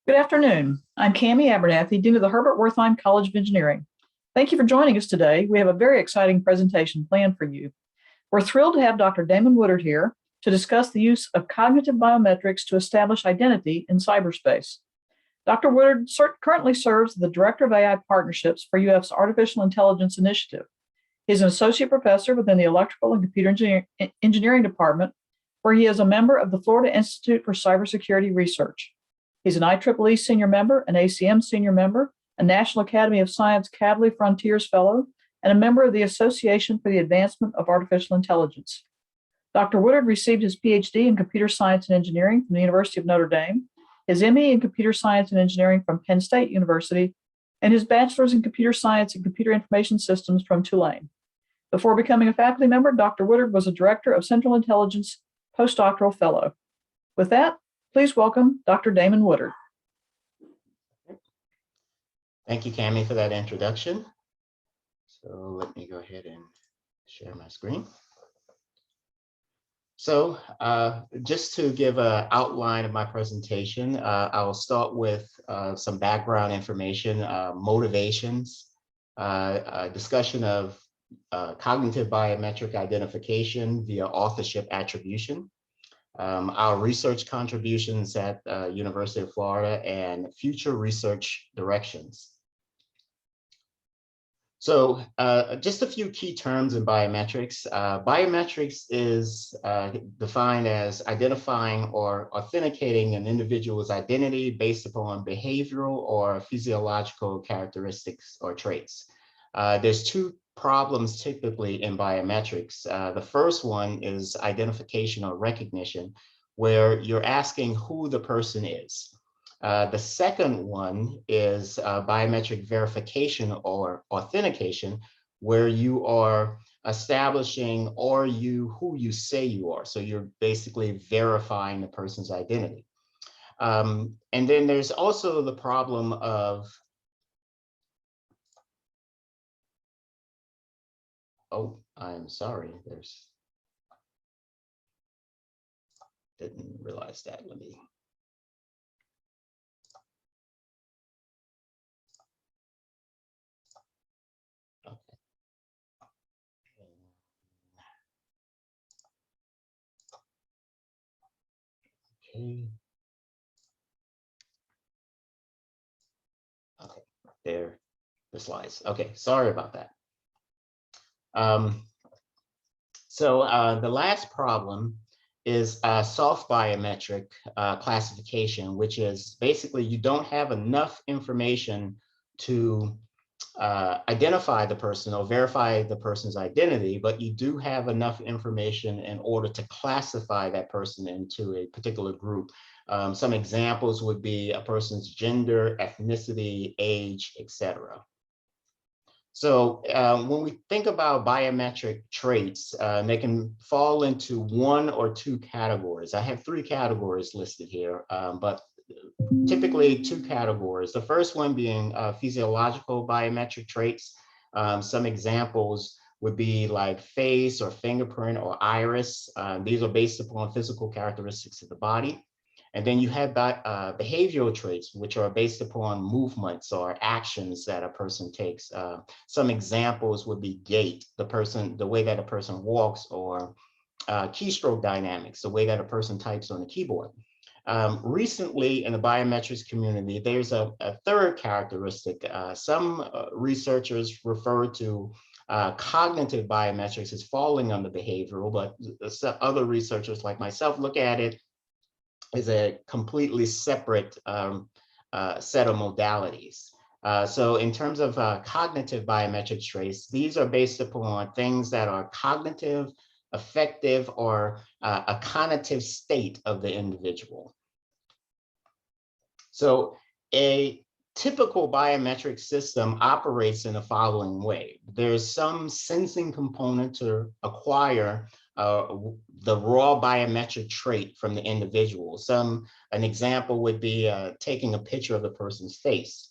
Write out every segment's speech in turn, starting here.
Good afternoon. I'm Cammie Abernathy, Dean of the Herbert Wertheim College of Engineering. Thank you for joining us today. We have a very exciting presentation planned for you. We're thrilled to have Dr. Damon Woodard here to discuss the use of cognitive biometrics to establish identity in cyberspace. Dr. Woodard currently serves as the Director of AI Partnerships for UF's Artificial Intelligence Initiative. He's an associate professor within the Electrical and Computer Engineering Department, where he is a member of the Florida Institute for Cybersecurity Research. He's an IEEE senior member, an ACM senior member, a National Academy of Science Kavli Frontiers Fellow, and a member of the Association for the Advancement of Artificial Intelligence. Dr. Woodard received his Ph.D. in Computer Science and Engineering from the University of Notre Dame, his ME in Computer Science and Engineering from Penn State University, and his Bachelor's in Computer Science and Computer Information Systems from Tulane. Before becoming a faculty member, Dr. Woodard was a Director of Central Intelligence Postdoctoral Fellow. With that, please welcome Dr. Damon Woodard. Thank you, Cammie, for that introduction. So let me go ahead and share my screen. So just to give an outline of my presentation, I will start with some background information, motivations, a discussion of cognitive biometric identification via authorship attribution, our research contributions at University of Florida, and future research directions. So just a few key terms in biometrics. Biometrics is defined as identifying or authenticating an individual's identity based upon behavioral or physiological characteristics or traits. There's two problems typically in biometrics. The first one is identification or recognition, where you're asking who the person is. The second one is biometric verification or authentication, where you are establishing who you say you are. So you're basically verifying the person's identity. And then there's also the problem of, oh, I'm sorry, didn't realize that, let me. Okay, there, the slides. Okay, sorry about that. So the last problem is soft biometric classification, which is basically you don't have enough information to identify the person or verify the person's identity, but you do have enough information in order to classify that person into a particular group. Some examples would be a person's gender, ethnicity, age, etc. So when we think about biometric traits, they can fall into one or two categories. I have three categories listed here, but typically two categories. The first one being physiological biometric traits. Some examples would be like face or fingerprint or iris. These are based upon physical characteristics of the body. And then you have behavioral traits, which are based upon movements or actions that a person takes. Some examples would be gait, the way that a person walks, or keystroke dynamics, the way that a person types on the keyboard. Recently in the biometrics community, there's a third characteristic. Some researchers refer to cognitive biometrics as falling under behavioral, but other researchers like myself look at it as a completely separate set of modalities. So in terms of cognitive biometric traits, these are based upon things that are cognitive, affective, or a cognitive state of the individual. So a typical biometric system operates in the following way. There's some sensing component to acquire the raw biometric trait from the individual. An example would be taking a picture of the person's face.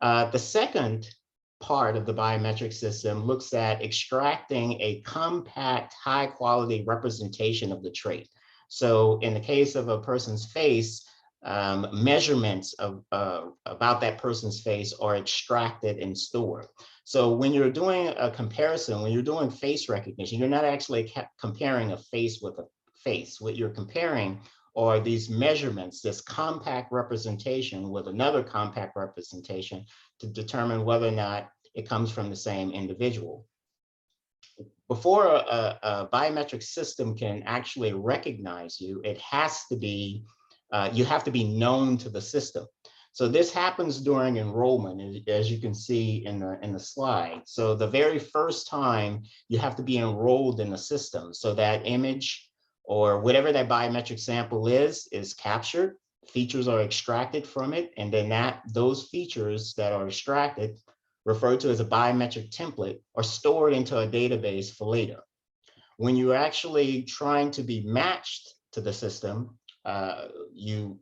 The second part of the biometric system looks at extracting a compact, high quality representation of the trait. So in the case of a person's face, measurements of about that person's face are extracted and stored. So when you're doing a comparison, when you're doing face recognition, you're not actually comparing a face with a face. What you're comparing are these measurements, this compact representation with another compact representation to determine whether or not it comes from the same individual. Before a biometric system can actually recognize you, it has to be, you have to be known to the system. So this happens during enrollment, as you can see in the slide. So the very first time you have to be enrolled in the system, so that image or whatever that biometric sample is captured, features are extracted from it, and then those features that are extracted, referred to as a biometric template, are stored into a database for later. When you're actually trying to be matched to the system, you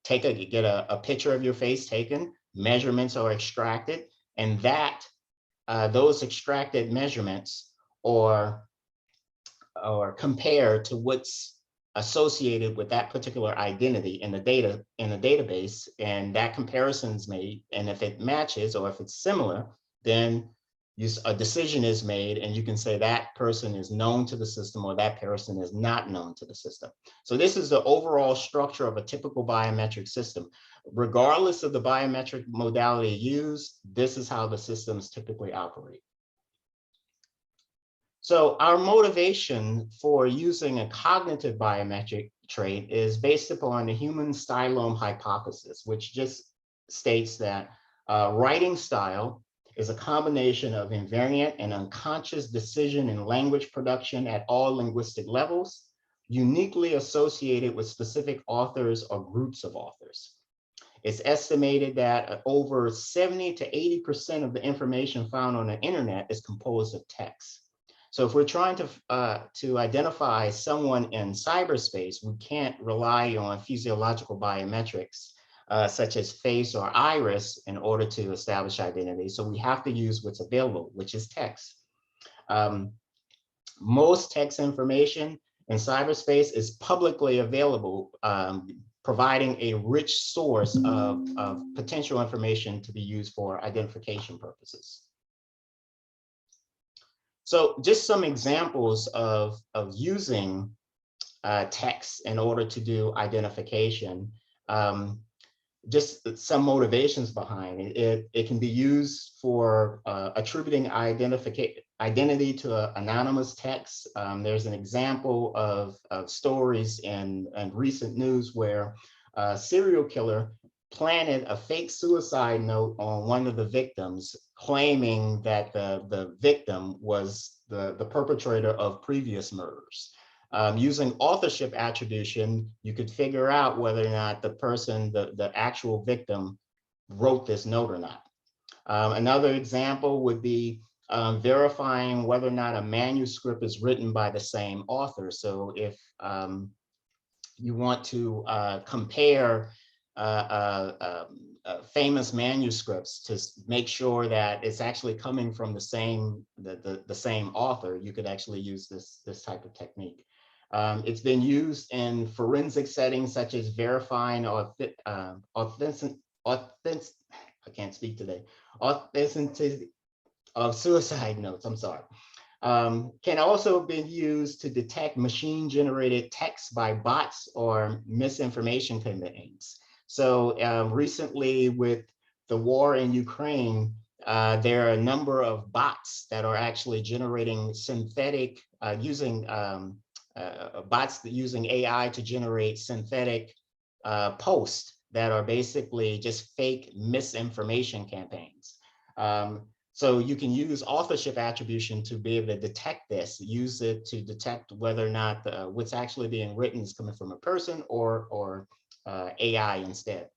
get a picture of your face taken, measurements are extracted, and those extracted measurements are compared to what's associated with that particular identity in the database, and that comparison is made. And if it matches or if it's similar, then a decision is made, and you can say that person is known to the system or that person is not known to the system. So this is the overall structure of a typical biometric system. Regardless of the biometric modality used, this is how the systems typically operate. So our motivation for using a cognitive biometric trait is based upon the human stylome hypothesis, which just states that writing style is a combination of invariant and unconscious decision and language production at all linguistic levels, uniquely associated with specific authors or groups of authors. It's estimated that over 70 to 80% of the information found on the internet is composed of text. So if we're trying to identify someone in cyberspace, we can't rely on physiological biometrics such as face or iris in order to establish identity. So we have to use what's available, which is text. Most text information in cyberspace is publicly available, providing a rich source of potential information to be used for identification purposes. So just some examples of using text in order to do identification. Just some motivations behind it. It can be used for attributing identity to anonymous text. There's an example of stories in recent news where a serial killer planted a fake suicide note on one of the victims, claiming that the victim was the perpetrator of previous murders. Using authorship attribution, you could figure out whether or not the person, the actual victim, wrote this note or not. Another example would be verifying whether or not a manuscript is written by the same author. So if you want to compare famous manuscripts to make sure that it's actually coming from the same author, you could actually use this type of technique. It's been used in forensic settings such as verifying authenticity of suicide notes. I'm sorry. Can also have been used to detect machine-generated text by bots or misinformation campaigns. So recently, with the war in Ukraine, there are a number of bots that are actually generating synthetic, using AI to generate synthetic posts that are basically just fake misinformation campaigns. So you can use authorship attribution to be able to detect this, use it to detect whether or not what's actually being written is coming from a person or AI instead.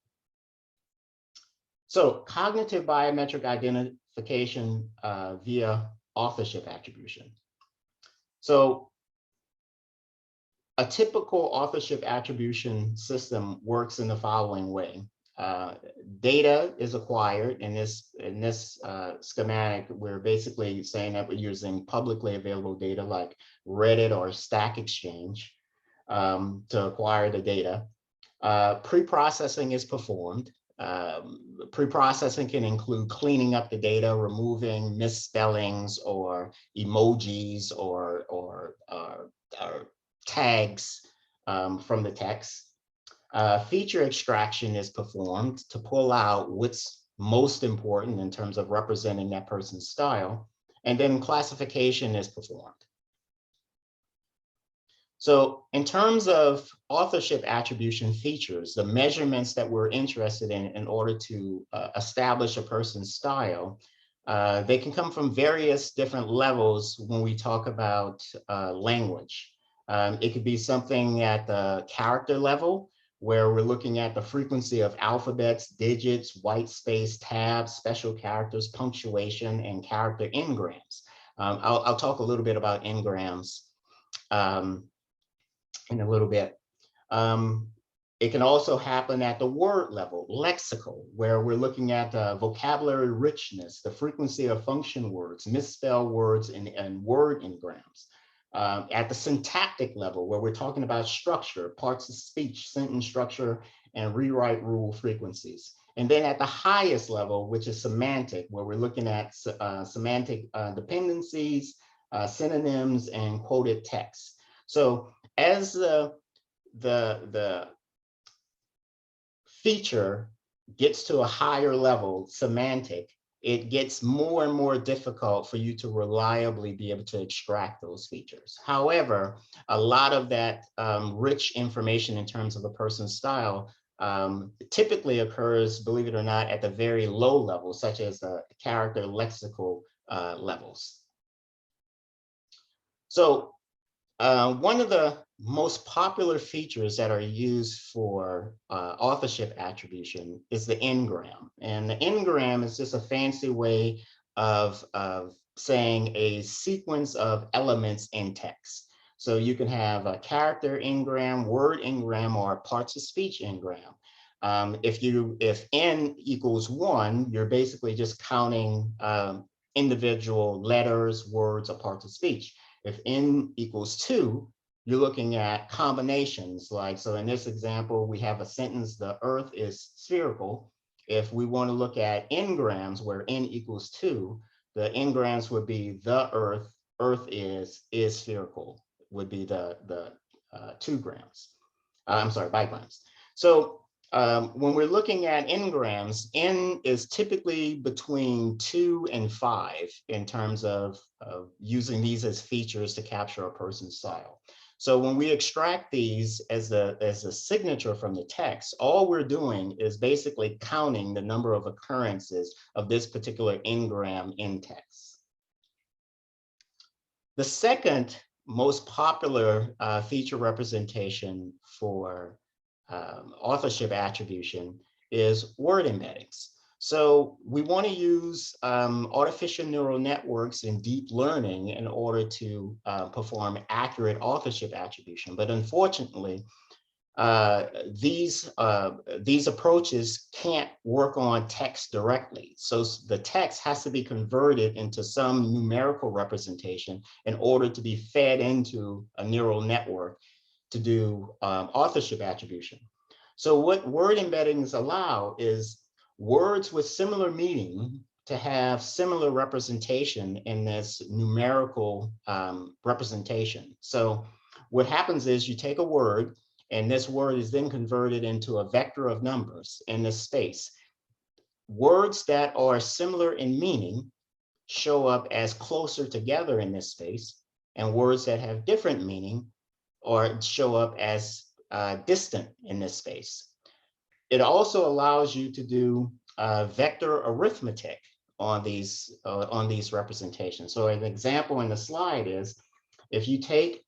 So cognitive biometric identification via authorship attribution. So a typical authorship attribution system works in the following way. Data is acquired in this schematic. We're basically saying that we're using publicly available data like Reddit or Stack Exchange to acquire the data. Pre-processing is performed. Pre-processing can include cleaning up the data, removing misspellings or emojis or tags from the text. Feature extraction is performed to pull out what's most important in terms of representing that person's style. And then classification is performed. So in terms of authorship attribution features, the measurements that we're interested in order to establish a person's style, they can come from various different levels when we talk about language. It could be something at the character level, where we're looking at the frequency of alphabets, digits, white space, tabs, special characters, punctuation, and character engrams. I'll talk a little bit about engrams in a little bit. It can also happen at the word level, lexical, where we're looking at vocabulary richness, the frequency of function words, misspelled words, and word engrams. At the syntactic level, where we're talking about structure, parts of speech, sentence structure, and rewrite rule frequencies. And then at the highest level, which is semantic, where we're looking at semantic dependencies, synonyms, and quoted text. So as the feature gets to a higher level, semantic, it gets more and more difficult for you to reliably be able to extract those features. However, a lot of that rich information in terms of a person's style typically occurs, believe it or not, at the very low level, such as the character lexical levels. So one of the most popular features that are used for authorship attribution is the engram. And the engram is just a fancy way of saying a sequence of elements in text. So you can have a character engram, word engram, or parts of speech engram. If n equals 1, you're basically just counting individual letters, words, or parts of speech. If n equals 2, you're looking at combinations. Like, so in this example, we have a sentence, the earth is spherical. If we want to look at engrams where n equals 2, the engrams would be the earth is spherical, would be the 2 grams. I'm sorry, bigrams. So when we're looking at engrams, n is typically between 2 and 5 in terms of using these as features to capture a person's style. So when we extract these as a signature from the text, all we're doing is basically counting the number of occurrences of this particular engram in text. The second most popular feature representation for authorship attribution is word embeddings. So we want to use artificial neural networks and deep learning in order to perform accurate authorship attribution. But unfortunately, these approaches can't work on text directly. So the text has to be converted into some numerical representation in order to be fed into a neural network to do authorship attribution. So what word embeddings allow is words with similar meaning to have similar representation in this numerical representation. So what happens is you take a word, and this word is then converted into a vector of numbers in this space. Words that are similar in meaning show up as closer together in this space, and words that have different meaning or show up as distant in this space. It also allows you to do vector arithmetic on these representations. So an example in the slide is if you take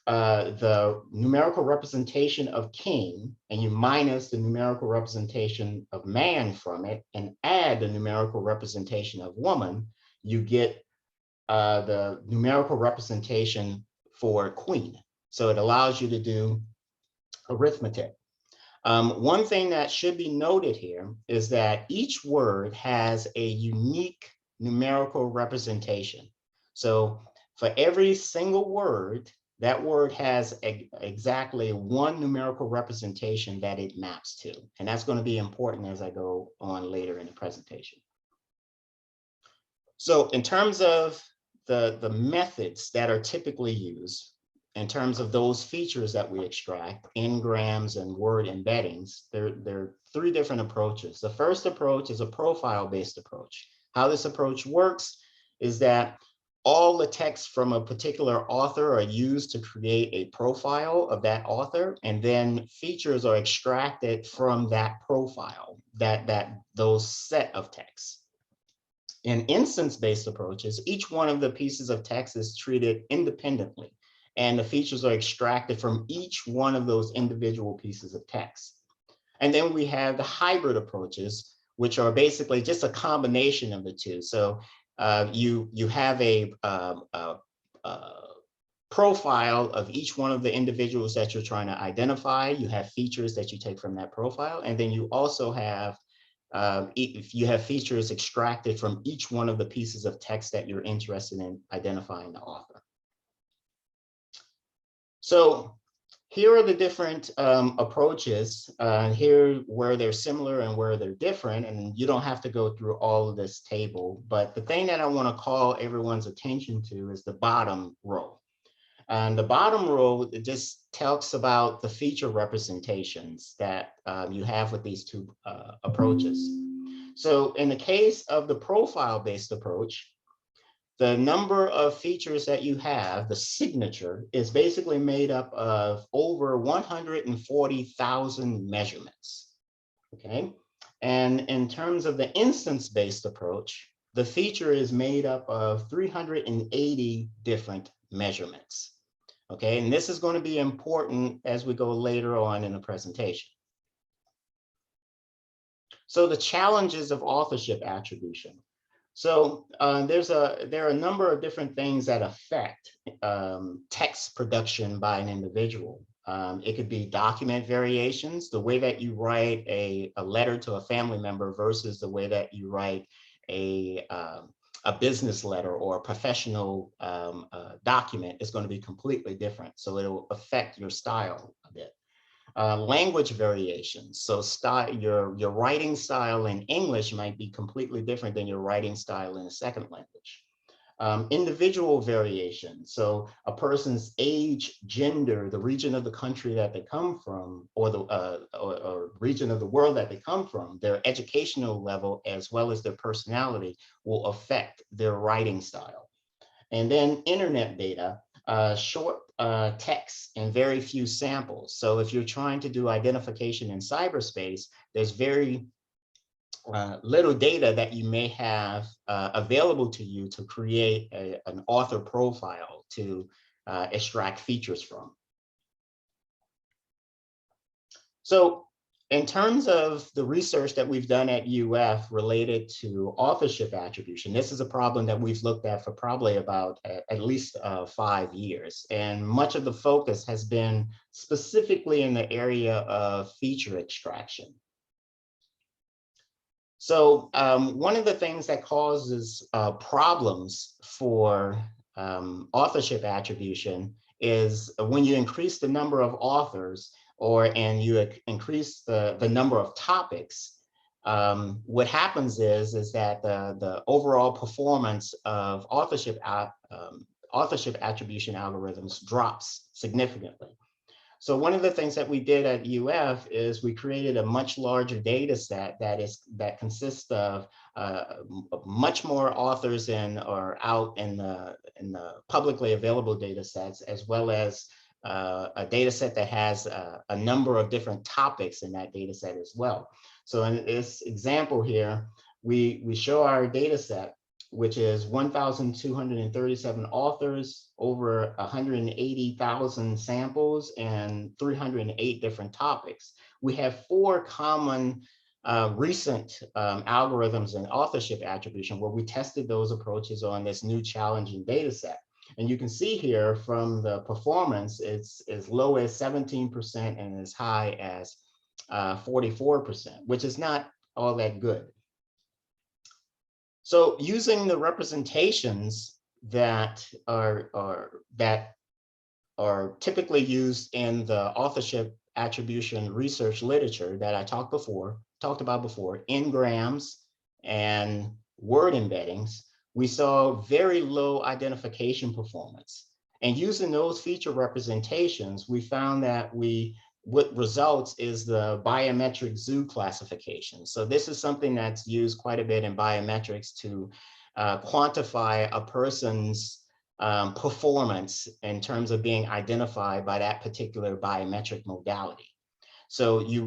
the numerical representation of king and you minus the numerical representation of man from it and add the numerical representation of woman, you get the numerical representation for queen. So it allows you to do arithmetic. One thing that should be noted here is that each word has a unique numerical representation. So for every single word that word has exactly one numerical representation that it maps to. And that's going to be important as I go on later in the presentation. So in terms of the methods that are typically used, in terms of those features that we extract, n-grams and word embeddings, there are three different approaches. The first approach is a profile-based approach. How this approach works is that all the texts from a particular author are used to create a profile of that author, and then features are extracted from that profile, those set of texts. In instance-based approaches, each one of the pieces of text is treated independently, and the features are extracted from each one of those individual pieces of text. And then we have the hybrid approaches, which are basically just a combination of the two. So you have a profile of each one of the individuals that you're trying to identify. You have features that you take from that profile, and then you also have if you have features extracted from each one of the pieces of text that you're interested in identifying the author. So here are the different approaches, here where they're similar and where they're different, and you don't have to go through all of this table, but the thing that I want to call everyone's attention to is the bottom row. And the bottom row, it just talks about the feature representations that you have with these two approaches. So in the case of the profile-based approach, the number of features that you have, the signature, is basically made up of over 140,000 measurements, okay? And in terms of the instance-based approach, the feature is made up of 380 different measurements, okay? And this is going to be important as we go later on in the presentation. So the challenges of authorship attribution. So there are a number of different things that affect text production by an individual. It could be document variations, the way that you write a letter to a family member versus the way that you write a business letter or a professional document is going to be completely different. So it'll affect your style a bit. Language variations. So your writing style in English might be completely different than your writing style in a second language. Individual variation. So a person's age, gender, the region of the country that they come from, or the or region of the world that they come from, their educational level, as well as their personality, will affect their writing style. And then internet data. Short text and very few samples. So if you're trying to do identification in cyberspace, there's very little data that you may have available to you to create an author profile to extract features from. So in terms of the research that we've done at UF related to authorship attribution, this is a problem that we've looked at for probably about at least 5 years. And much of the focus has been specifically in the area of feature extraction. So one of the things that causes problems for authorship attribution is when you increase the number of authors and you increase the number of topics, what happens is that the overall performance of authorship attribution algorithms drops significantly. So one of the things that we did at UF is we created a much larger data set that consists of much more authors out in the publicly available data sets, as well as a data set that has a number of different topics in that data set as well. So in this example here, we show our data set, which is 1,237 authors, over 180,000 samples, and 308 different topics. We have 4 common recent algorithms in authorship attribution where we tested those approaches on this new challenging data set. And you can see here from the performance, it's as low as 17% and as high as 44%, which is not all that good. So using the representations that are are typically used in the authorship attribution research literature that I talked about before, n-grams and word embeddings, we saw very low identification performance. And using those feature representations, we found that what results is the biometric zoo classification. So this is something that's used quite a bit in biometrics to quantify a person's performance in terms of being identified by that particular biometric modality. So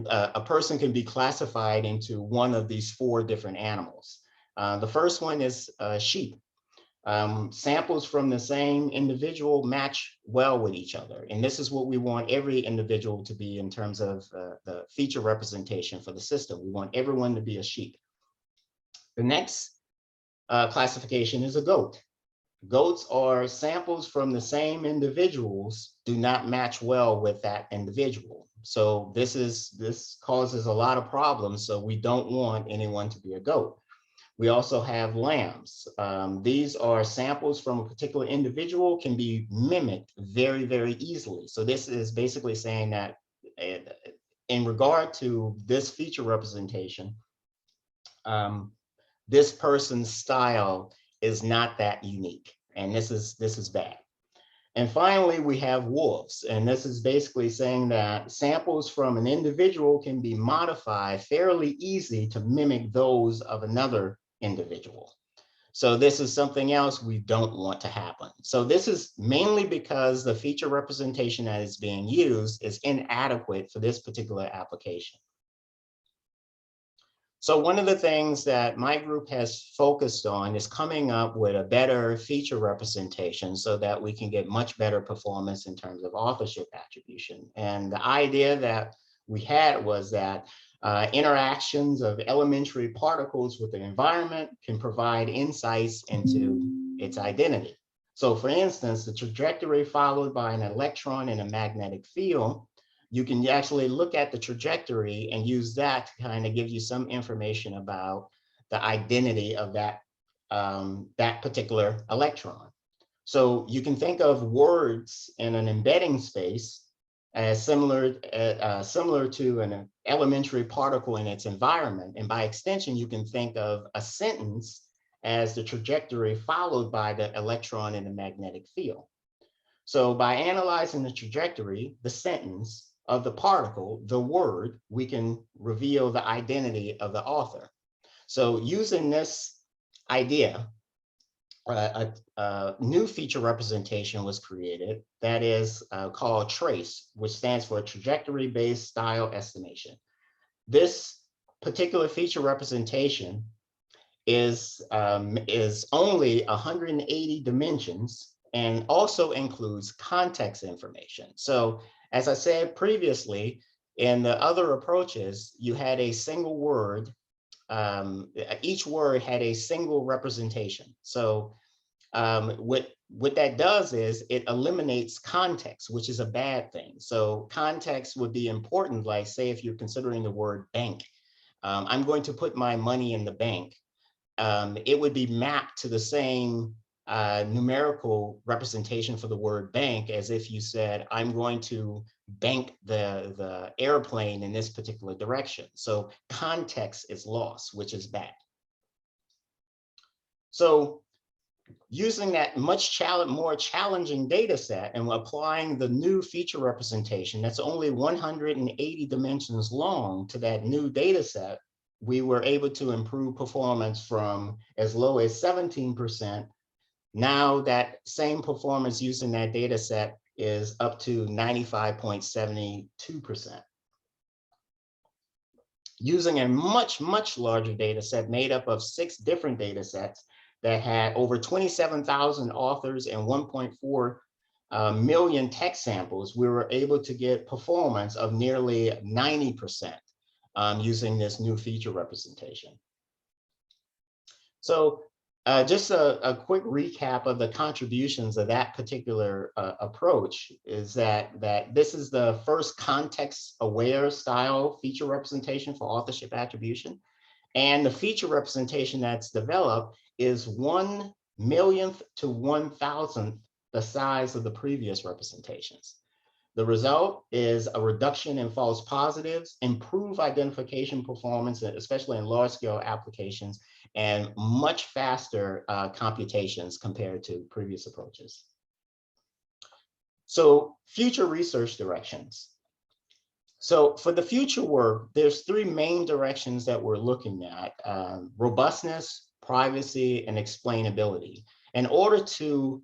a person can be classified into one of these 4 different animals. The first one is sheep. Samples from the same individual match well with each other. And this is what we want every individual to be in terms of the feature representation for the system. We want everyone to be a sheep. The next classification is a goat. Goats are samples from the same individuals do not match well with that individual. So this causes a lot of problems. So we don't want anyone to be a goat. We also have lambs. These are samples from a particular individual, can be mimicked very, very easily. So this is basically saying that in regard to this feature representation, this person's style is not that unique, and this is bad. And finally, we have wolves, and this is basically saying that samples from an individual can be modified fairly easy to mimic those of another individual. So this is something else we don't want to happen. So this is mainly because the feature representation that is being used is inadequate for this particular application. So one of the things that my group has focused on is coming up with a better feature representation so that we can get much better performance in terms of authorship attribution. And the idea that we had was that interactions of elementary particles with the environment can provide insights into its identity. So for instance, the trajectory followed by an electron in a magnetic field, you can actually look at the trajectory and use that to kind of give you some information about the identity of that, that particular electron. So you can think of words in an embedding space as similar to an elementary particle in its environment. And by extension, you can think of a sentence as the trajectory followed by the electron in the magnetic field. So by analyzing the trajectory, the sentence of the particle, the word, we can reveal the identity of the author. So using this idea, a new feature representation was created that is called TRACE, which stands for Trajectory-Based Style Estimation. This particular feature representation is only 180 dimensions and also includes context information. So as I said previously, in the other approaches, you had a single word. Each word had a single representation. So what that does is it eliminates context, which is a bad thing. So context would be important, like say if you're considering the word bank, I'm going to put my money in the bank. It would be mapped to the same numerical representation for the word bank as if you said, I'm going to bank the airplane in this particular direction. So context is lost, which is bad. So using that more challenging data set and applying the new feature representation that's only 180 dimensions long to that new data set, we were able to improve performance from as low as 17%. Now that same performance using that data set is up to 95.72%. Using a much, much larger data set made up of 6 different data sets that had over 27,000 authors and 1.4 million text samples, we were able to get performance of nearly 90% using this new feature representation. So just a quick recap of the contributions of that particular approach is that this is the first context-aware style feature representation for authorship attribution. And the feature representation that's developed is 1 millionth to 1,000th the size of the previous representations. The result is a reduction in false positives, improved identification performance, especially in large-scale applications, and much faster computations compared to previous approaches. So, future research directions. So for the future work, there's three main directions that we're looking at: robustness, privacy, and explainability. In order to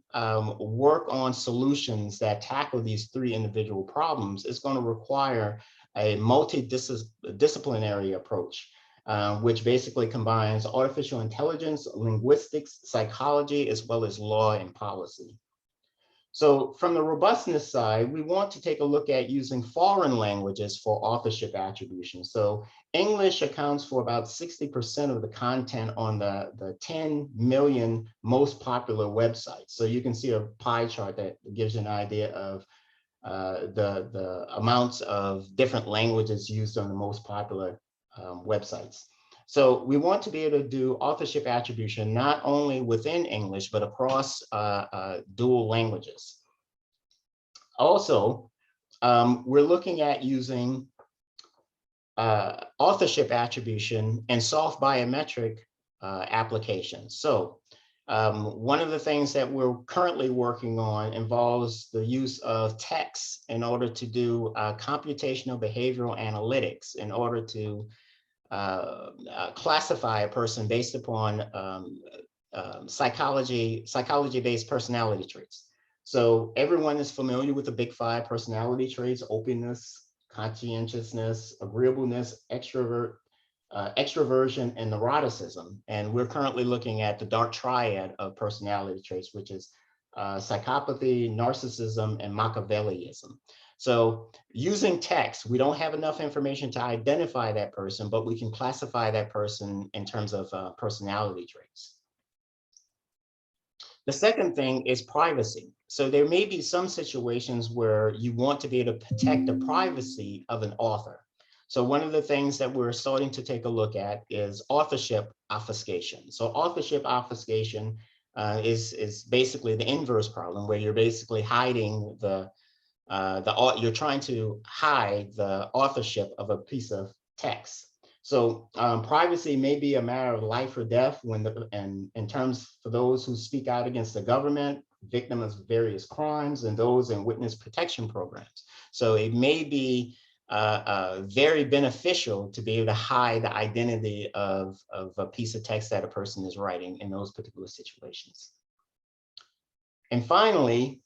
work on solutions that tackle these three individual problems, it's going to require a multidisciplinary approach, which basically combines artificial intelligence, linguistics, psychology, as well as law and policy. So from the robustness side, we want to take a look at using foreign languages for authorship attribution. So English accounts for about 60% of the content on the 10 million most popular websites. So you can see a pie chart that gives you an idea of the amounts of different languages used on the most popular websites. So we want to be able to do authorship attribution not only within English, but across dual languages. Also, we're looking at using authorship attribution in soft biometric applications. So one of the things that we're currently working on involves the use of text in order to do computational behavioral analytics in order to classify a person based upon psychology-based personality traits. So everyone is familiar with the big five personality traits: openness, conscientiousness, agreeableness, extroversion, and neuroticism. And we're currently looking at the dark triad of personality traits, which is psychopathy, narcissism, and Machiavellianism. So using text, we don't have enough information to identify that person, but we can classify that person in terms of personality traits. The second thing is privacy. So there may be some situations where you want to be able to protect the privacy of an author. So one of the things that we're starting to take a look at is authorship obfuscation. So authorship obfuscation is basically the inverse problem, where you're basically hiding you're trying to hide the authorship of a piece of text. So privacy may be a matter of life or death and in terms for those who speak out against the government, victims of various crimes, and those in witness protection programs. So it may be very beneficial to be able to hide the identity of a piece of text that a person is writing in those particular situations. And finally,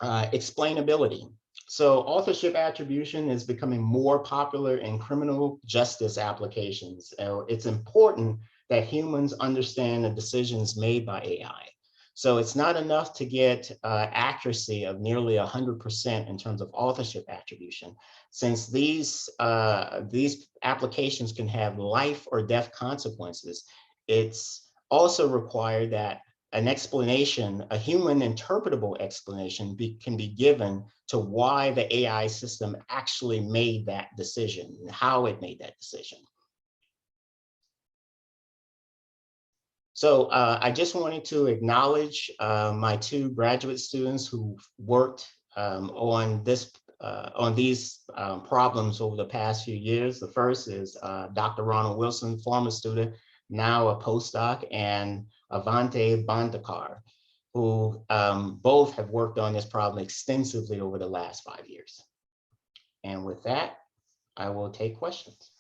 explainability. So authorship attribution is becoming more popular in criminal justice applications. It's important that humans understand the decisions made by AI. So it's not enough to get accuracy of nearly 100% in terms of authorship attribution. Since these applications can have life or death consequences, it's also required that an explanation, a human interpretable explanation can be given to why the AI system actually made that decision and how it made that decision. So I just wanted to acknowledge my two graduate students who worked on these problems over the past few years. The first is Dr. Ronald Wilson, former student, now a postdoc, and Avante Bandakar, who both have worked on this problem extensively over the last 5 years. And with that, I will take questions.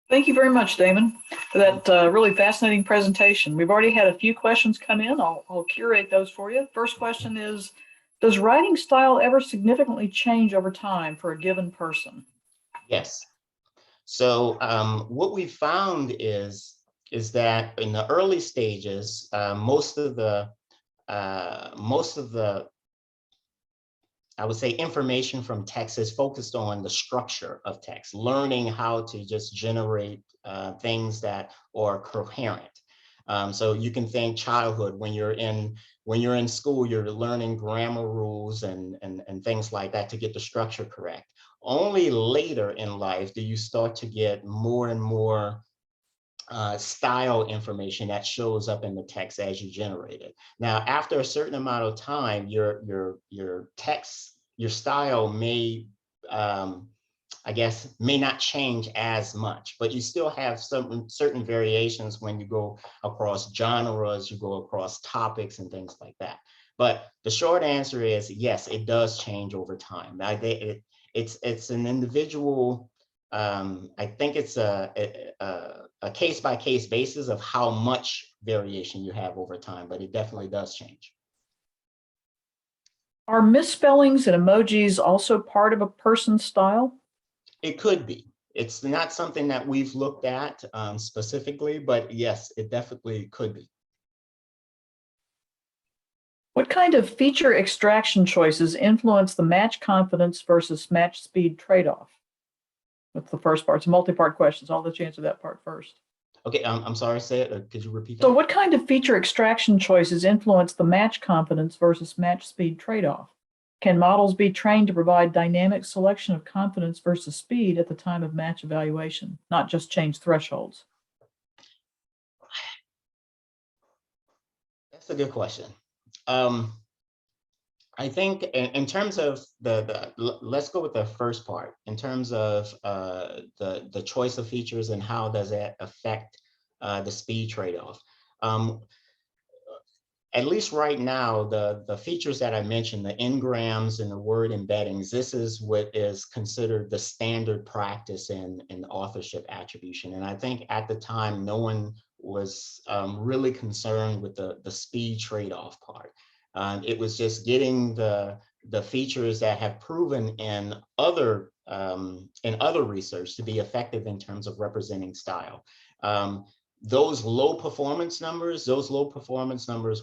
Thank you very much, Damon, for that really fascinating presentation. We've already had a few questions come in. I'll curate those for you. First question is, does writing style ever significantly change over time for a given person? Yes. So what we found is that in the early stages, most of the I would say information from text is focused on the structure of text, learning how to just generate things that are coherent. So you can think childhood, when you're in school, you're learning grammar rules and things like that to get the structure correct. Only later in life do you start to get more and more style information that shows up in the text as you generate it. Now, after a certain amount of time, your text, your style may, I guess, may not change as much, but you still have some certain variations when you go across genres, you go across topics and things like that. But the short answer is yes, it does change over time. It's an individual. I think it's a case-by-case basis of how much variation you have over time, but it definitely does change. Are misspellings and emojis also part of a person's style? It could be. It's not something that we've looked at specifically, but yes, it definitely could be. What kind of feature extraction choices influence the match confidence versus match speed trade-off? That's the first part. It's a multi-part question, so I'll let you answer that part first. Okay, I'm sorry, say it. Could you repeat that? So what kind of feature extraction choices influence the match confidence versus match speed trade-off? Can models be trained to provide dynamic selection of confidence versus speed at the time of match evaluation, not just change thresholds? That's a good question. I think in terms of let's go with the first part, in terms of the choice of features and how does that affect the speed trade-off. At least right now, the features that I mentioned, the engrams and the word embeddings, this is what is considered the standard practice in authorship attribution. And I think at the time, no one was really concerned with the speed trade-off part. It was just getting the features that have proven in other research to be effective in terms of representing style. Those low performance numbers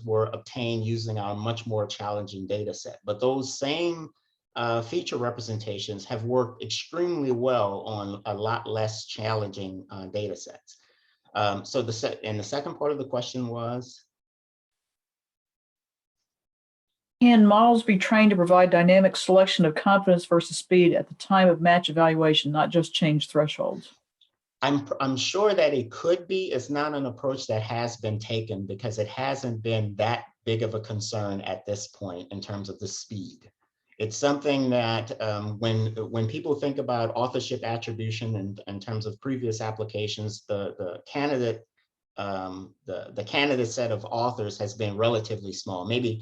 were obtained using our much more challenging data set. But those same feature representations have worked extremely well on a lot less challenging data sets. So the second part of the question was? Can models be trained to provide dynamic selection of confidence versus speed at the time of match evaluation, not just change thresholds? I'm sure that it could be. It's not an approach that has been taken because it hasn't been that big of a concern at this point in terms of the speed. It's something that when people think about authorship attribution and in terms of previous applications, the candidate set of authors has been relatively small, maybe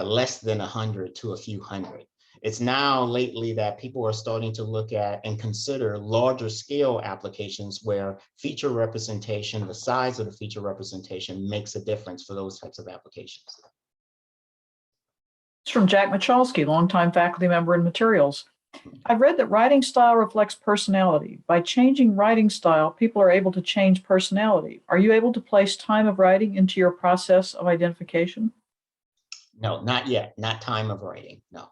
less than 100 to a few hundred. It's now lately that people are starting to look at and consider larger scale applications where feature representation, the size of the feature representation makes a difference for those types of applications. It's from Jack Michalski, longtime faculty member in materials. I've read that writing style reflects personality. By changing writing style, people are able to change personality. Are you able to place time of writing into your process of identification? No, not yet. Not time of writing, no.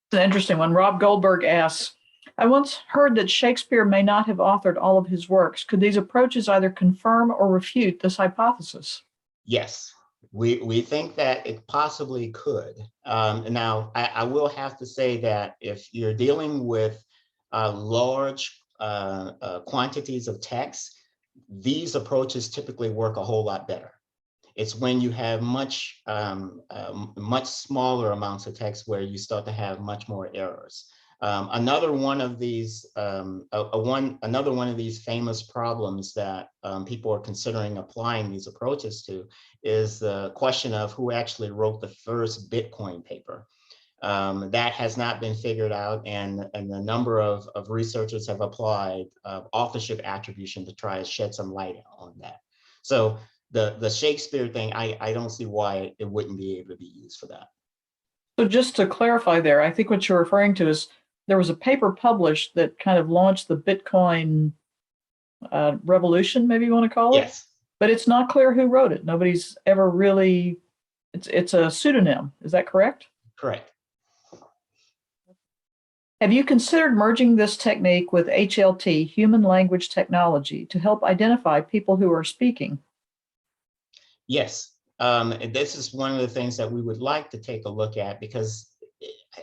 It's an interesting one. Rob Goldberg asks, I once heard that Shakespeare may not have authored all of his works. Could these approaches either confirm or refute this hypothesis? Yes, we think that it possibly could. Now, I will have to say that if you're dealing with large quantities of text, these approaches typically work a whole lot better. It's when you have much smaller amounts of text where you start to have much more errors. Another one of these famous problems that people are considering applying these approaches to is the question of who actually wrote the first Bitcoin paper. That has not been figured out, and a number of researchers have applied authorship attribution to try to shed some light on that. So the Shakespeare thing, I don't see why it wouldn't be able to be used for that. So just to clarify there, I think what you're referring to is there was a paper published that kind of launched the Bitcoin revolution, maybe you want to call it? Yes. But it's not clear who wrote it. Nobody's ever really, it's a pseudonym. Is that correct? Correct. Have you considered merging this technique with HLT, human language technology, to help identify people who are speaking? Yes, this is one of the things that we would like to take a look at, because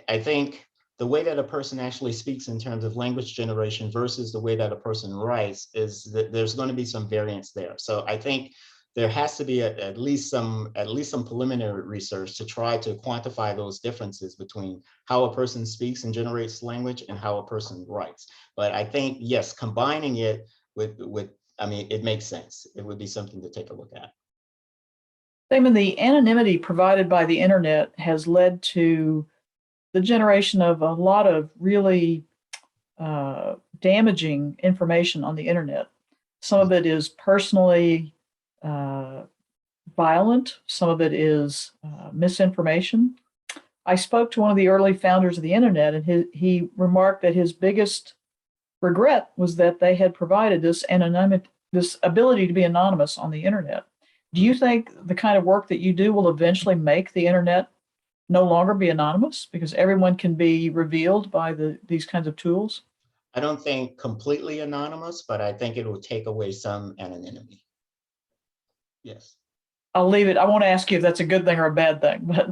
I think the way that a person actually speaks in terms of language generation versus the way that a person writes is that there's going to be some variance there. So I think there has to be at least some preliminary research to try to quantify those differences between how a person speaks and generates language and how a person writes. But I think, yes, combining it with I mean, it makes sense. It would be something to take a look at. Damon, the anonymity provided by the internet has led to the generation of a lot of really damaging information on the internet. Some of it is personally violent, some of it is misinformation. I spoke to one of the early founders of the internet, and he remarked that his biggest regret was that they had provided this anonymity, this ability to be anonymous on the internet. Do you think the kind of work that you do will eventually make the internet no longer be anonymous because everyone can be revealed by these kinds of tools? I don't think completely anonymous, but I think it will take away some anonymity. Yes. I'll leave it. I won't ask you if that's a good thing or a bad thing, but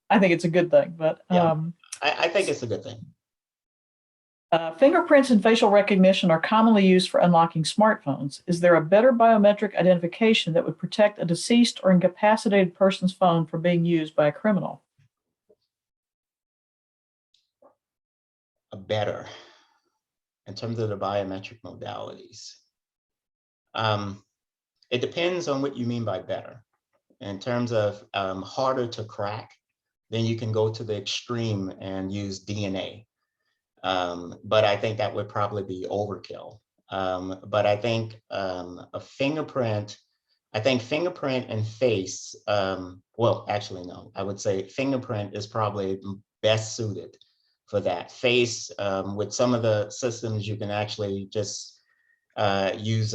I think it's a good thing. But yeah, I think it's a good thing. Fingerprints and facial recognition are commonly used for unlocking smartphones. Is there a better biometric identification that would protect a deceased or incapacitated person's phone from being used by a criminal? A better, in terms of the biometric modalities. It depends on what you mean by better. In terms of harder to crack, then you can go to the extreme and use DNA. But I think that would probably be overkill. But I think a fingerprint, fingerprint and face, well, actually, no, I would say fingerprint is probably best suited for that. Face, with some of the systems, you can actually just use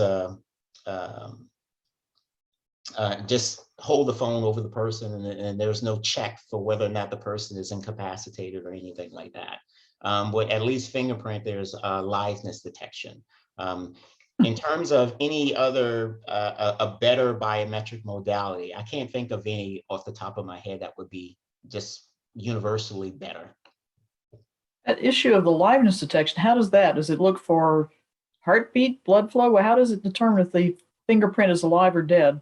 just hold the phone over the person, and there's no check for whether or not the person is incapacitated or anything like that. But at least fingerprint, there's liveness detection. In terms of any other, a better biometric modality, I can't think of any off the top of my head that would be just universally better. That issue of the liveness detection, how does that? Does it look for heartbeat, blood flow? How does it determine if the fingerprint is alive or dead?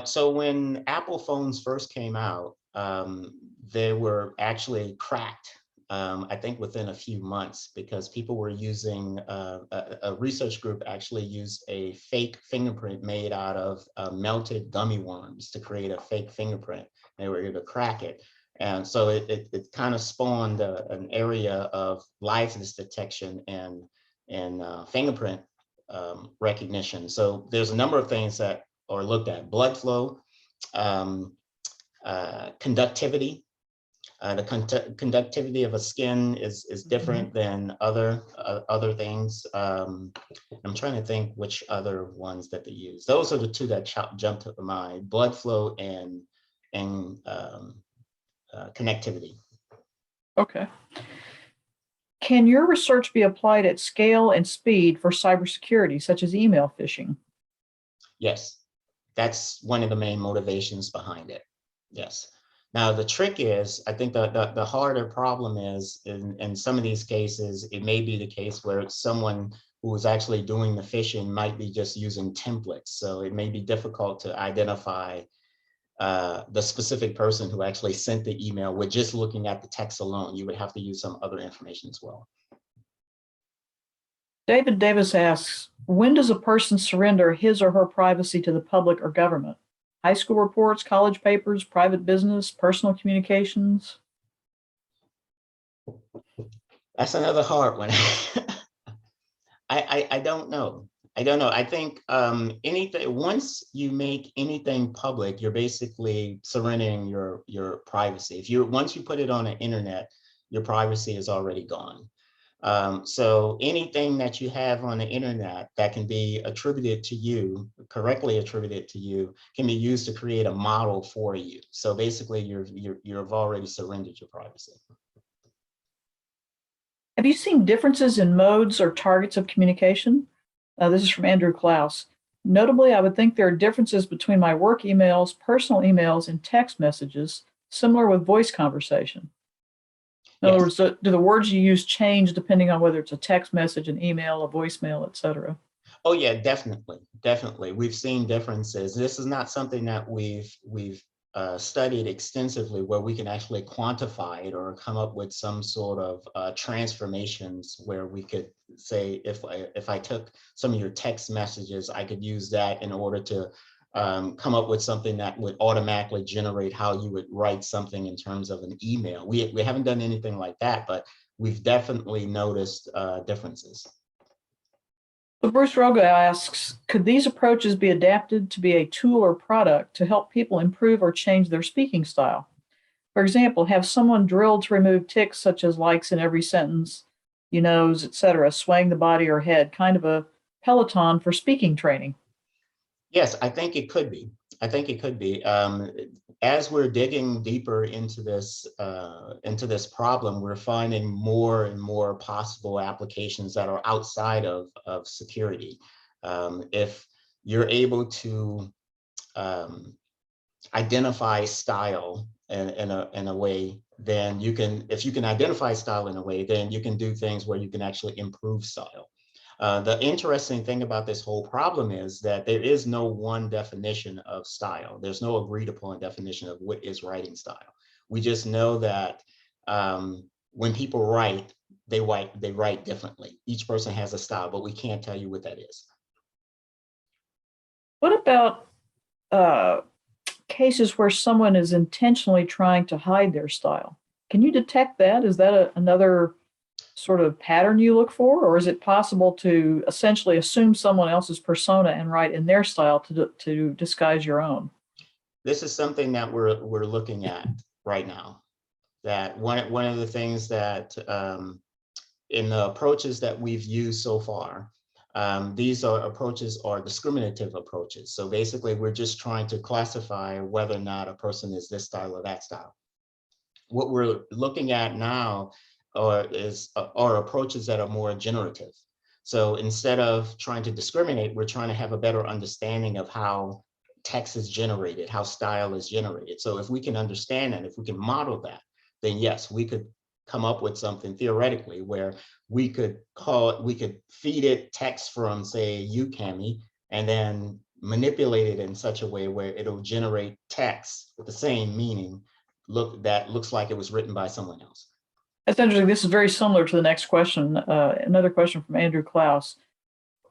So when Apple phones first came out, they were actually cracked, I think within a few months, because people were using, a research group actually used a fake fingerprint made out of melted gummy worms to create a fake fingerprint. They were able to crack it. And so it kind of spawned an area of liveness detection and fingerprint recognition. So there's a number of things that are looked at: blood flow, conductivity. The conductivity of a skin is different than other things. I'm trying to think which other ones that they use. Those are the two that jumped to mind: blood flow and connectivity. Okay. Can your research be applied at scale and speed for cybersecurity, such as email phishing? Yes, that's one of the main motivations behind it. Yes. Now, the trick is, I think the harder problem is in some of these cases, it may be the case where someone who is actually doing the phishing might be just using templates. So it may be difficult to identify the specific person who actually sent the email with just looking at the text alone. You would have to use some other information as well. David Davis asks, when does a person surrender his or her privacy to the public or government? High school reports, college papers, private business, personal communications? That's another hard one. I don't know. I think anything, once you make anything public, you're basically surrendering your privacy. Once you put it on the internet, your privacy is already gone. So anything that you have on the internet that can be attributed to you, correctly attributed to you, can be used to create a model for you. So basically, you've already surrendered your privacy. Have you seen differences in modes or targets of communication? This is from Andrew Klaus. Notably, I would think there are differences between my work emails, personal emails, and text messages, similar with voice conversation. In other Yes. words, do the words you use change depending on whether it's a text message, an email, a voicemail, et cetera? Oh yeah, definitely, definitely. We've seen differences. This is not something that we've studied extensively, where we can actually quantify it or come up with some sort of transformations where we could say, if I took some of your text messages, I could use that in order to come up with something that would automatically generate how you would write something in terms of an email. We haven't done anything like that, but we've definitely noticed differences. So Bruce Roga asks, could these approaches be adapted to be a tool or product to help people improve or change their speaking style? For example, have someone drilled to remove tics such as likes in every sentence, you knows, etc., swaying the body or head, kind of a Peloton for speaking training. Yes, I think it could be. I think it could be. As we're digging deeper into this problem, we're finding more and more possible applications that are outside of security. If you're able to identify style in a way, then you can, if you can identify style in a way, then you can do things where you can actually improve style. The interesting thing about this whole problem is that there is no one definition of style. There's no agreed upon definition of what is writing style. We just know that when people write, they write differently. Each person has a style, but we can't tell you what that is. What about cases where someone is intentionally trying to hide their style? Can you detect that? Is that another sort of pattern you look for, or is it possible to essentially assume someone else's persona and write in their style to disguise your own? This is something that we're looking at right now. That one of the things that in the approaches that we've used so far, these approaches are discriminative approaches. So basically, we're just trying to classify whether or not a person is this style or that style. What we're looking at now are approaches that are more generative. So instead of trying to discriminate, we're trying to have a better understanding of how text is generated, how style is generated. So if we can understand that, if we can model that, then yes, we could come up with something theoretically where we could feed it text from, say, you, Cami, and then manipulate it in such a way where it'll generate text with the same meaning that looks like it was written by someone else. That's interesting. This is very similar to the next question. Another question from Andrew Klaus.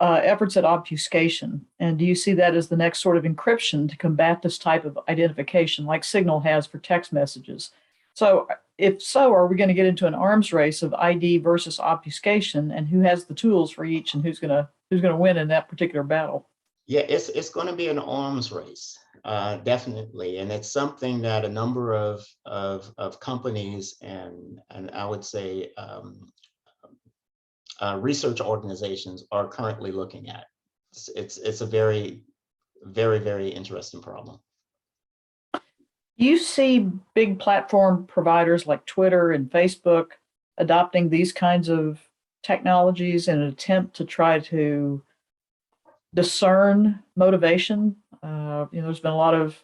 Efforts at obfuscation. And do you see that as the next sort of encryption to combat this type of identification like Signal has for text messages? So if so, are we going to get into an arms race of ID versus obfuscation, and who has the tools for each, and who's going to win in that particular battle? Yeah, it's going to be an arms race, definitely, and it's something that a number of companies and I would say research organizations are currently looking at. It's a very, very, very interesting problem. Do you see big platform providers like Twitter and Facebook adopting these kinds of technologies in an attempt to try to discern motivation? There's been a lot of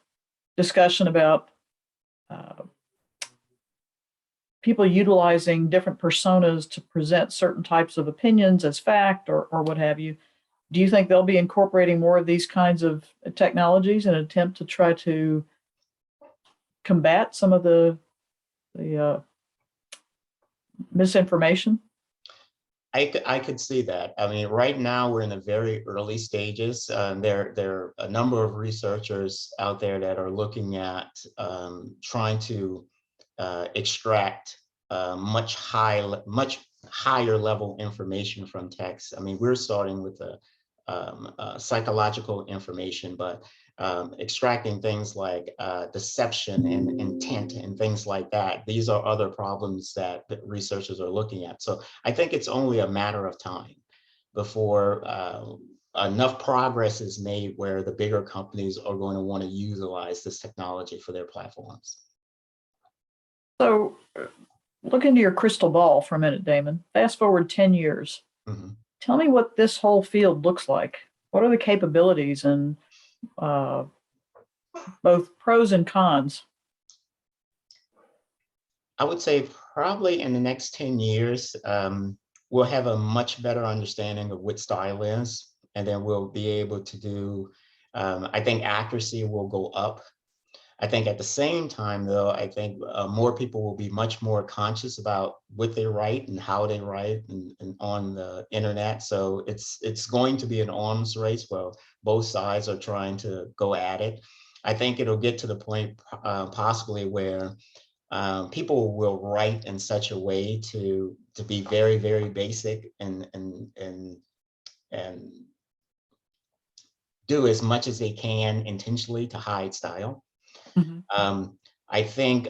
discussion about people utilizing different personas to present certain types of opinions as fact or what have you. Do you think they'll be incorporating more of these kinds of technologies in an attempt to try to combat some of the misinformation? I could see that. I mean, right now we're in the very early stages. There are a number of researchers out there that are looking at trying to extract much higher level information from text. I mean, we're starting with the psychological information, but extracting things like deception and intent and things like that. These are other problems that researchers are looking at. So I think it's only a matter of time before enough progress is made where the bigger companies are going to want to utilize this technology for their platforms. So look into your crystal ball for a minute, Damon. Fast forward 10 years. Mm-hmm. Tell me what this whole field looks like. What are the capabilities and both pros and cons? I would say Probably in the next 10 years, we'll have a much better understanding of what style is, and then we'll be able to do, I think accuracy will go up. I think at the same time, though, I think more people will be much more conscious about what they write and how they write and on the internet. So it's going to be an arms race where both sides are trying to go at it. I think it'll get to the point possibly where people will write in such a way to be very, very basic and do as much as they can intentionally to hide style. Mhm. I think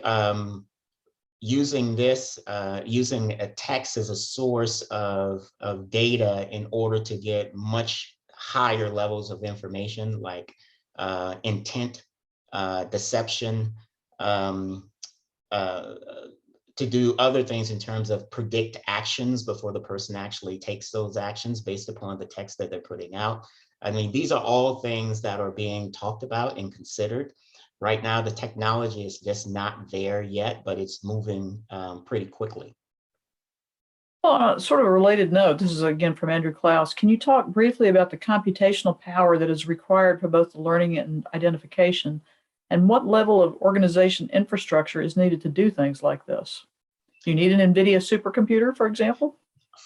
using this, using a text as a source of data in order to get much higher levels of information like intent, deception, to do other things in terms of predict actions before the person actually takes those actions based upon the text that they're putting out. I mean, these are all things that are being talked about and considered. Right now, the technology is just not there yet, but it's moving pretty quickly. Well, on a sort of a related note, this is again from Andrew Klaus. Can you talk briefly about the computational power that is required for both the learning and identification, and what level of organization infrastructure is needed to do things like this? Do you need an NVIDIA supercomputer, for example?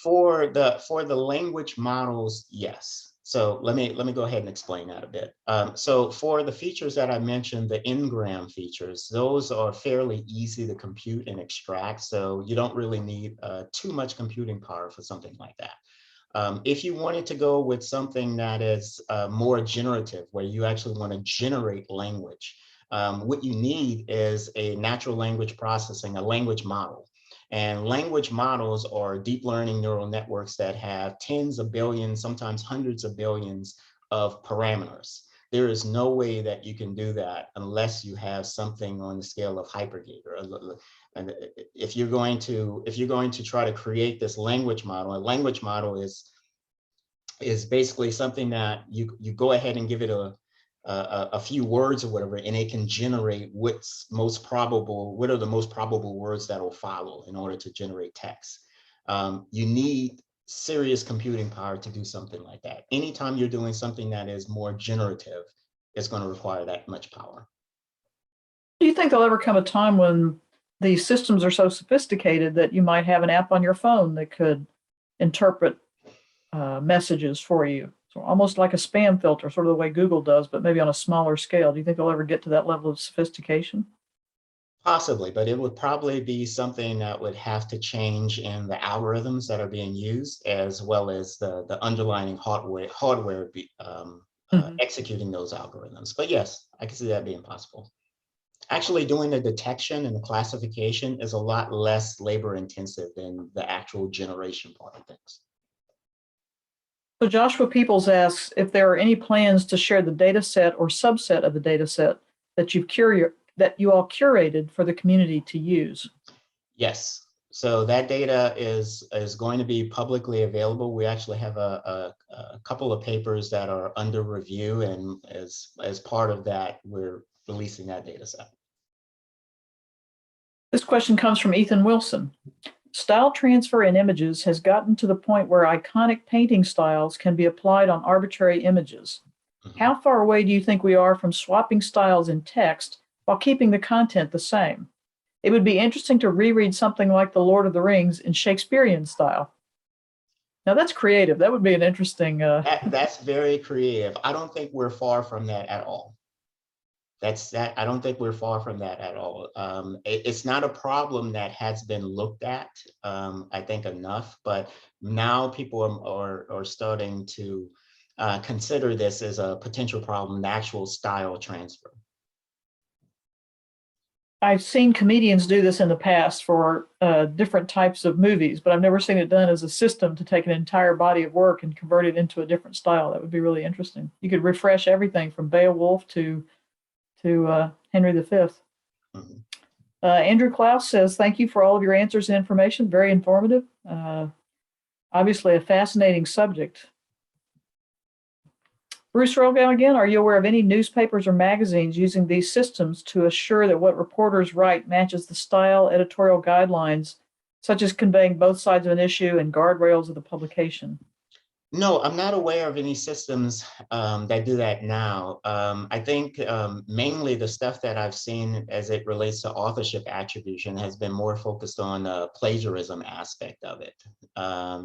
For the language models, yes. So let me go ahead and explain that a bit. So for the features that I mentioned, the n-gram features, those are fairly easy to compute and extract. So you don't really need too much computing power for something like that. If you wanted to go with something that is more generative, where you actually want to generate language, what you need is a natural language processing, a language model. And language models are deep learning neural networks that have tens of billions, sometimes hundreds of billions of parameters. There is no way that you can do that unless you have something on the scale of Hypergate. And if you're going to try to create this language model, a language model is basically something that you go ahead and give it a few words or whatever, and it can generate what are the most probable words that will follow in order to generate text. You need serious computing power to do something like that. Anytime you're doing something that is more generative, it's going to require that much power. Do you think there'll ever come a time when these systems are so sophisticated that you might have an app on your phone that could interpret messages for you? So almost like a spam filter, sort of the way Google does, but maybe on a smaller scale. Do you think they'll ever get to that level of sophistication? Possibly, but it would probably be something that would have to change in the algorithms that are being used, as well as the underlying hardware executing those algorithms. But yes, I can see that being possible. Actually, doing the detection and the classification is a lot less labor intensive than the actual generation part of things. So Joshua Peoples asks if there are any plans to share the data set or subset of the data set that you all curated for the community to use. Yes. So that data is going to be publicly available. We actually have a couple of papers that are under review, and as part of that, we're releasing that data set. This question comes from Ethan Wilson. Style transfer in images has gotten to the point where iconic painting styles can be applied on arbitrary images. How far away do you think we are from swapping styles in text while keeping the content the same? It would be interesting to reread something like The Lord of the Rings in Shakespearean style. Now that's creative. That would be an interesting. That's very creative. I don't think we're far from that at all. I don't think we're far from that at all. It's not a problem that has been looked at, I think, enough, but now people are starting to consider this as a potential problem, the actual style transfer. I've seen comedians do this in the past for different types of movies, but I've never seen it done as a system to take an entire body of work and convert it into a different style. That would be really interesting. You could refresh everything from Beowulf to Henry V. Mm-hmm. Andrew Klaus says, thank you for all of your answers and information. Very informative. Obviously a fascinating subject. Bruce Rogan again, are you aware of any newspapers or magazines using these systems to assure that what reporters write matches the style, editorial guidelines, such as conveying both sides of an issue and guardrails of the publication? No, I'm not aware of any systems that do that now. I think mainly the stuff that I've seen as it relates to authorship attribution has been more focused on the plagiarism aspect of it.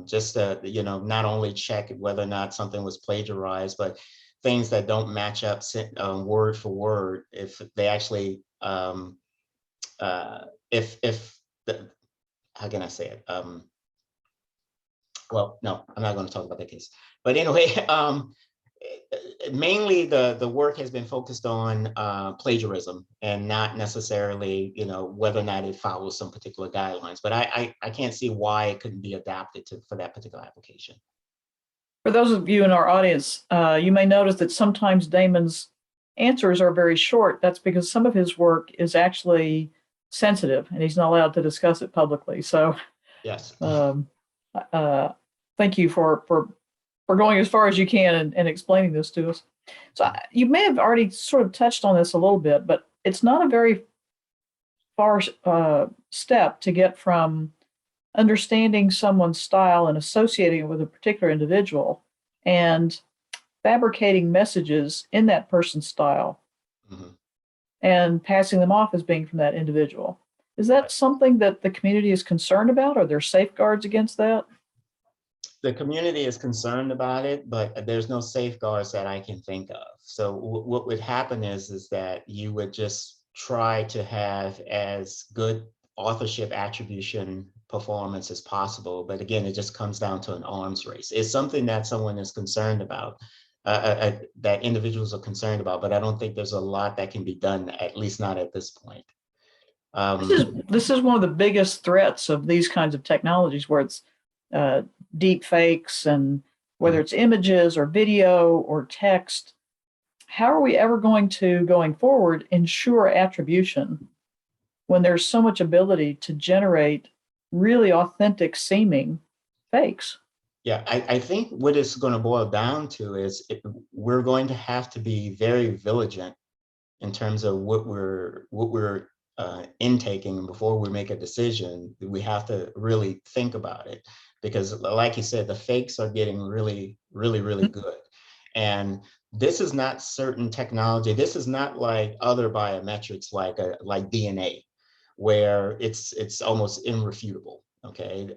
Just to, not only check whether or not something was plagiarized, but things that don't match up word for word, if they actually, if the, how can I say it? Well, no, I'm not going to talk about that case. But anyway, mainly the work has been focused on plagiarism and not necessarily, whether or not it follows some particular guidelines. But I can't see why it couldn't be adapted for that particular application. For those of you in our audience, you may notice that sometimes Damon's answers are very short. That's because some of his work is actually sensitive and he's not allowed to discuss it publicly. So yes. Thank you for going as far as you can and explaining this to us. So you may have already sort of touched on this a little bit, but it's not a very far step to get from understanding someone's style and associating it with a particular individual and fabricating messages in that person's style and passing them off as being from that individual. Is that something that the community is concerned about? Are there safeguards against that? The community is concerned about it, but there's no safeguards that I can think of. So what would happen is that you would just try to have as good authorship attribution performance as possible. But again, it just comes down to an arms race. It's something that someone is concerned about, that individuals are concerned about, but I don't think there's a lot that can be done, at least not at this point. This is one of the biggest threats of these kinds of technologies, where it's deep fakes, and whether it's images or video or text. How are we ever going forward, ensure attribution when there's so much ability to generate really authentic seeming fakes? Yeah, I think what it's going to boil down to is we're going to have to be very vigilant in terms of what we're intaking before we make a decision. We have to really think about it, because like you said, the fakes are getting really, really, really good. And this is not certain technology. This is not like other biometrics, like DNA, where it's almost irrefutable. Okay,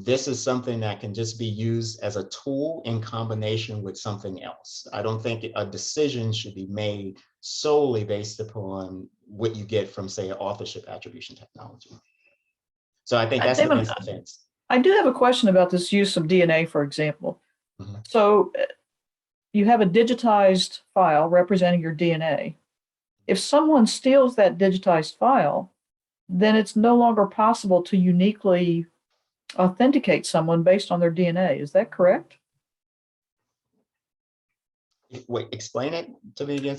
this is something that can just be used as a tool in combination with something else. I don't think a decision should be made solely based upon what you get from, say, authorship attribution technology. So I think that's the best defense. I do have a question about this use of DNA, for example. So you have a digitized file representing your DNA. If someone steals that digitized file, then it's no longer possible to uniquely authenticate someone based on their DNA. Is that correct? Wait, explain it to me again.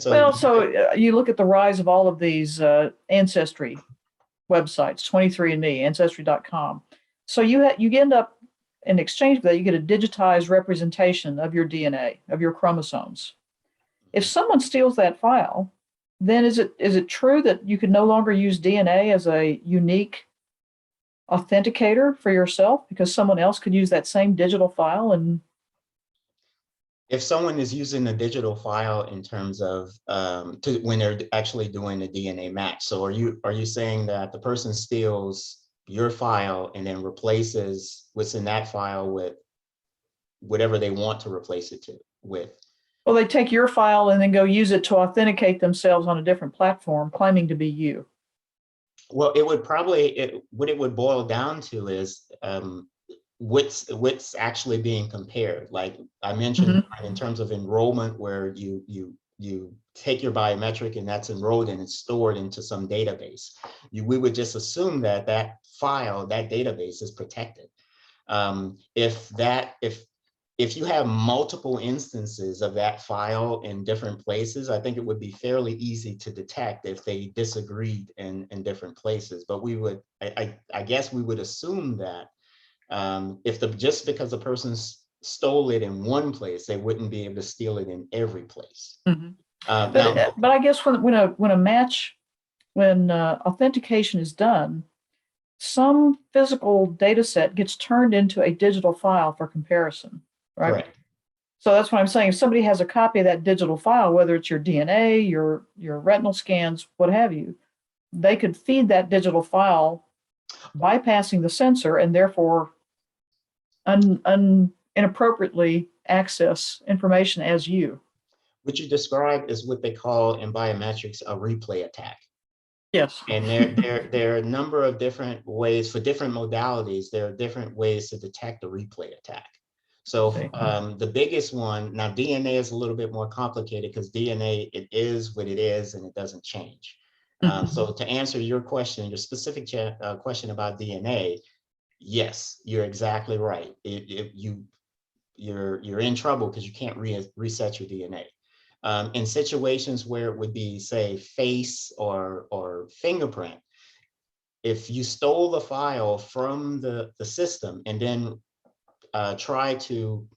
You look at the rise of all of these ancestry websites, 23andMe, Ancestry.com. So you end up, in exchange for that, you get a digitized representation of your DNA, of your chromosomes. If someone steals that file, then is it true that you can no longer use DNA as a unique authenticator for yourself, because someone else could use that same digital file? And if someone is using a digital file in terms of when they're actually doing the DNA match, so are you saying that the person steals your file and then replaces what's in that file with whatever they want to replace it with? Well, they take your file and then go use it to authenticate themselves on a different platform, claiming to be you. Well, it would probably, what it would boil down to is what's actually being compared. Like I mentioned, in terms of enrollment, where you take your biometric and that's enrolled and it's stored into some database. We would just assume that that file, that database is protected. If you have multiple instances of that file in different places, I think it would be fairly easy to detect if they disagreed in different places. But we would, I guess we would assume that just because the person stole it in one place, they wouldn't be able to steal it in every place. But I guess when authentication is done, some physical data set gets turned into a digital file for comparison, right? Correct. So that's what I'm saying. If somebody has a copy of that digital file, whether it's your DNA, your retinal scans, what have you, they could feed that digital file, bypassing the sensor, and therefore inappropriately access information as you. What you described is what they call in biometrics a replay attack. Yes. And there are a number of different ways for different modalities. There are different ways to detect a replay attack. So the biggest one, now DNA is a little bit more complicated because DNA, it is what it is and it doesn't change. So to answer your question, your specific question about DNA, yes, you're exactly right. You're in trouble because you can't reset your DNA. In situations where it would be, say, face or fingerprint, if you stole the file from the system and then try to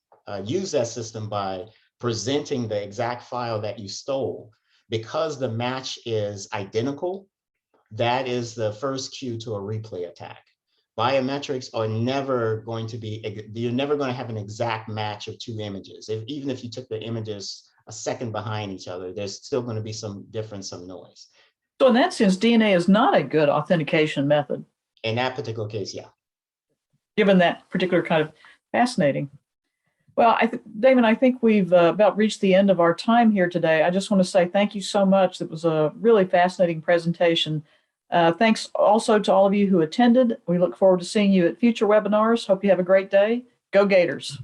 use that system by presenting the exact file that you stole, because the match is identical, that is the first cue to a replay attack. Biometrics are never going to be, you're never going to have an exact match of two images. Even if you took the images a second behind each other, there's still going to be some difference, some noise. So in that sense, DNA is not a good authentication method. In that particular case, yeah. Given that particular kind of fascinating. Well, Damon, I think we've about reached the end of our time here today. I just want to say thank you so much. It was a really fascinating presentation. Thanks also to all of you who attended. We look forward to seeing you at future webinars. Hope you have a great day. Go Gators.